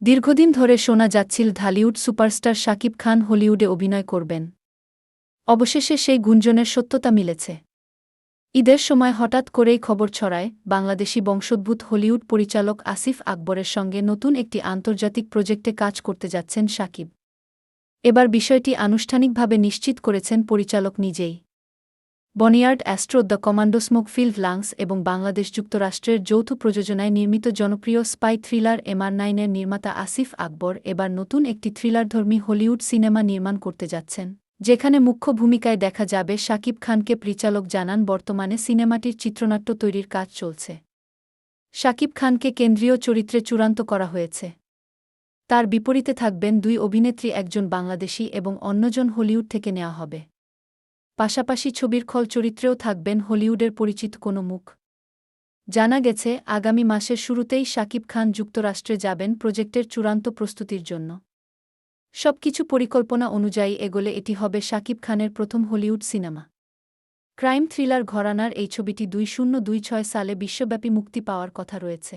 দীর্ঘদিন ধরে শোনা যাচ্ছিল ঢালিউড সুপারস্টার শাকিব খান হলিউডে অভিনয় করবেন। অবশেষে সেই গুঞ্জনের সত্যতা মিলেছে। ঈদের সময় হঠাৎ করেই খবর ছড়ায় বাংলাদেশি বংশোদ্ভূত হলিউড পরিচালক আসিফ আকবরের সঙ্গে নতুন একটি আন্তর্জাতিক প্রজেক্টে কাজ করতে যাচ্ছেন শাকিব। এবার বিষয়টি আনুষ্ঠানিকভাবে নিশ্চিত করেছেন পরিচালক নিজেই। বনিয়ার্ড অ্যাস্ট্রো দ্য কমান্ডো স্মোকফিল্ড লাংস এবং বাংলাদেশ যুক্তরাষ্ট্রের যৌথ প্রযোজনায় নির্মিত জনপ্রিয় স্পাই থ্রিলার MI9 এর নির্মাতা আসিফ আকবর এবার নতুন একটি থ্রিলারধর্মী হলিউড সিনেমা নির্মাণ করতে যাচ্ছেন, যেখানে মুখ্য ভূমিকায় দেখা যাবে শাকিব খানকে। পরিচালক জানান, বর্তমানে সিনেমাটির চিত্রনাট্য তৈরির কাজ চলছে। শাকিব খানকে কেন্দ্রীয় চরিত্রে চূড়ান্ত করা হয়েছে। তার বিপরীতে থাকবেন দুই অভিনেত্রী, একজন বাংলাদেশি এবং অন্যজন হলিউড থেকে নেওয়া হবে। পাশাপাশি ছবির খল চরিত্রেও থাকবেন হলিউডের পরিচিত কোনো মুখ। জানা গেছে, আগামী মাসের শুরুতেই শাকিব খান যুক্তরাষ্ট্রে যাবেন প্রজেক্টের চূড়ান্ত প্রস্তুতির জন্য। সবকিছু পরিকল্পনা অনুযায়ী এগোলে এটি হবে শাকিব খানের প্রথম হলিউড সিনেমা। ক্রাইম থ্রিলার ঘরানার এই ছবিটি 2026 সালে বিশ্বব্যাপী মুক্তি পাওয়ার কথা রয়েছে।